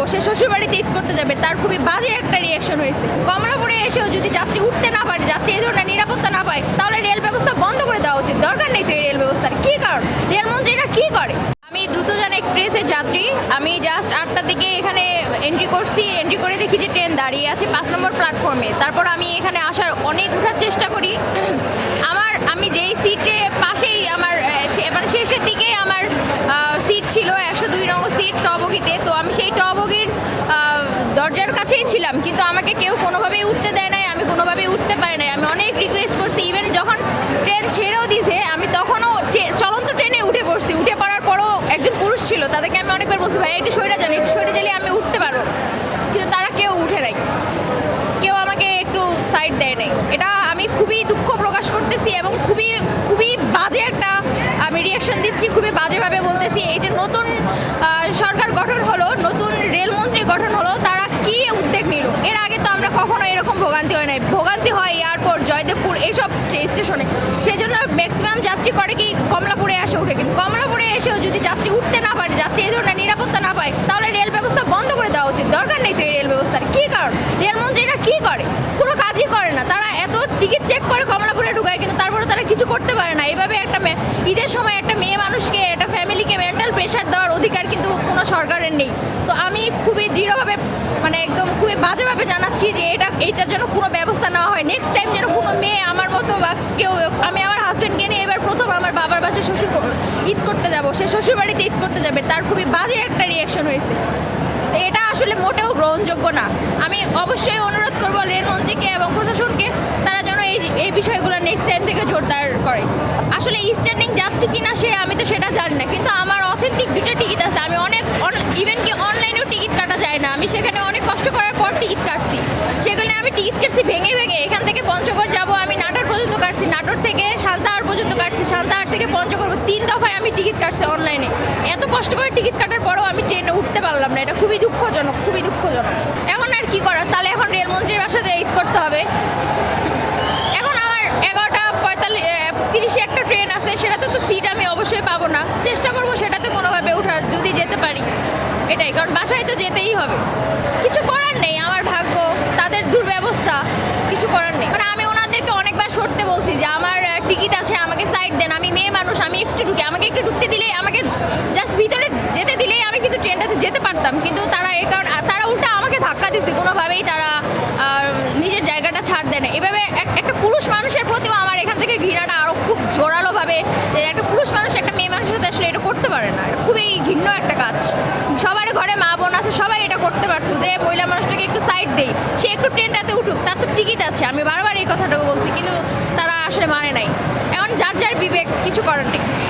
যাবো, সে শ্বশুরবাড়িতে ঈদ করতে যাবে, তার খুবই বাজে একটা রিয়াকশন হয়েছে। কমলাপুরে এসেও যদি যাত্রী উঠতে না পারে, যাত্রী এই ধরনের নিরাপত্তা না পায়, তাহলে রেল ব্যবস্থা বন্ধ করে দেওয়া উচিত। দরকার নেই তো এই রেল ব্যবস্থার। কি কারণ রেলমন্ত্রীরা কি করে? আমি দ্রুতযান এক্সপ্রেসের যাত্রী। আমি জাস্ট 8টার দিকে এখানে এন্ট্রি করছি। এন্ট্রি করে দেখি যে ট্রেন দাঁড়িয়ে আছে 5 নম্বর প্ল্যাটফর্মে। তারপর আমি এখানে আসার অনেক ওঠার চেষ্টা করি। আমি যেই সিটে পাশেই আমার মানে শেষের দিকে আমার সিট ছিল 102 নম্বর সিট টবগিতে। তো আমি সেই টবগির দরজার কাছেই ছিলাম, কিন্তু আমাকে কেউ কোনোভাবেই উঠতে দেয় নাই, আমি কোনোভাবেই উঠতে পারি নাই। আমি অনেক রিকোয়েস্ট করছি, ইভেন যখন ট্রেন ছেড়েও দিয়েছে আমি তখনও চলন্ত ট্রেনে উঠে পড়ছি। উঠে পড়ার পরও একজন পুরুষ ছিল, তাদেরকে আমি অনেকবার বলছি ভাই একটু সরে যান, একটু সরে গেলে আমি উঠতে পারবো, কিন্তু তারা কেউ উঠে নাই, কেউ আমাকে একটু সাইড দেয় নাই। এটা আমি খুবই দুঃখ প্রকাশ করতেছি এবং খুবই খুবই বাজে একটা আমি রিয়াকশন দিচ্ছি, খুবই বাজেভাবে বলতেছি। এই যে নতুন সরকার গঠন হলো, নতুন রেলমন্ত্রী গঠন হলো, তারা কি উদ্যোগ নিল? এর আগে তো আমরা কখনো এরকম ভোগান্তি হয় নাই। ভোগান্তি হয় এয়ারপোর্ট, জয়দেবপুর এইসব স্টেশনে। সেই জন্য ম্যাক্সিমাম যাত্রী করে কি কমলাপুরে আসে উঠে, কিন্তু কমলাপুরে এসেও যদি যাত্রী উঠতে না পারে, যাত্রী এই ধরনের নিরাপত্তা না পায়, তাহলে রেল ব্যবস্থা বন্ধ করে দেওয়া উচিত। দরকার নেই তো এই রেল ব্যবস্থার। কি কারণ রেলমন্ত্রীরা কি করে? কোনো কাজই করে না। তারা এত টিকিট চেক করে কমলাপুরে ঢুকায়, কিন্তু তারপরে তারা কিছু করতে পারে না। এইভাবে একটা ঈদের সময় একটা মেয়ে মানুষকে, একটা ফ্যামিলিকে মেন্টাল প্রেশার দেওয়ার অধিকার কিন্তু কোনো সরকারের নেই। তো আমি খুবই দৃঢ়ভাবে মানে একদম খুবই বাজেভাবে জানাচ্ছি যে এইটার জন্য কোনো ব্যবস্থা নেওয়া হয়। নেক্সট টাইম যেন কোনো মেয়ে আমার মতো বা কেউ, আমি আমার হাজব্যান্ডকে নিয়ে এবার প্রথম আমার বাবার বাসায় ঈদ করতে যাব, সে শ্বশুরবাড়িতে ঈদ করতে যাবে, তার খুবই বাজে একটা রিয়াকশন হয়েছে। এটা আসলে মোটেও গ্রহণযোগ্য না। আমি অবশ্যই অনুরোধ করব রেলমন্ত্রীকে এবং প্রশাসনকে, তারা যেন এই বিষয়গুলো নেক্সট টাইম থেকে জোরদার করে। আসলে স্ট্যান্ডিং যাত্রী কিনা আমি তো সেটা জানি না, কিন্তু আমার অথেন্টিক 2টা টিকিট আছে। আমি ইভেন কি অনলাইনেও টিকিট কাটা যায় না। আমি সেখানে অনেক কষ্ট করার পর টিকিট কাটছি। সেখানে আমি টিকিট কাটছি ভেঙে ভেঙে। এখান থেকে পঞ্চগড় যাব, আমি নাটোর পর্যন্ত কাটছি, নাটোর থেকে সান্তাহার পর্যন্ত কাটছি, সান্তাহার থেকে পঞ্চগড়, 3 দফায় আমি টিকিট কাটছি অনলাইনে। এত কষ্ট করে টিকিট কাটার পরেও আমি ট্রেনে উঠতে পারলাম না। এটা খুবই দুঃখজনক, খুবই দুঃখজনক। এখন আর কি করার? তাহলে এখন রেলমন্ত্রীর বাসা যেয়ে ঈদ করতে হবে। এখন আমার 11:30 একটা ট্রেন আছে, সেটাতে তো সিট আমি অবশ্যই পাবো না। চেষ্টা করবো সেটাতে কোনোভাবে ওঠার, যদি যেতে পারি। এটাই, কারণ বাসায় তো যেতেই হবে। কিছু করার নেই, আমার ভাগ্য, তাদের দুর্ব্যবস্থা, কিছু করার নেই। মানে আমি ওনাদেরকে অনেকবার সরতে বলছি যে আমার টিকিট আছে, আমাকে সাইড দেন, আমি মেয়ে মানুষ, আমি একটু ঢুকি, আমাকে একটু ঢুকতে দিলেই, আমাকে জাস্ট ভিতরে যেতে দিলেই আমি কিন্তু ট্রেনটাতে যেতে পারতাম। কিন্তু তারা এই কারণে তারা উল্টা আমাকে ধাক্কা দিচ্ছে, কোনোভাবেই তারা নিজের জায়গাটা ছাড় দেয় না। এভাবে একটা পুরুষ মানুষের প্রতিও আমার এখান থেকে ঘৃণাটা আরও খুব জোরালোভাবে, যে একটা পুরুষ মানুষ একটা মেয়ে মানুষের সাথে আসলে এটা করতে পারে না। খুবই ঘৃণ্য একটা কাজ। সবার ঘরে মা বোন আছে, সবাই এটা করতে পারতো যে মহিলা মানুষটাকে একটু সাইড দেই, সে একটু ট্রেনটাতে উঠুক, তার তো টিকিট আছে। আমি বারবার এই কথাটাকে বলছি, কিন্তু তারা আসলে মানে নাই। এখন যার যার বিবেক, কিছু করার নেই।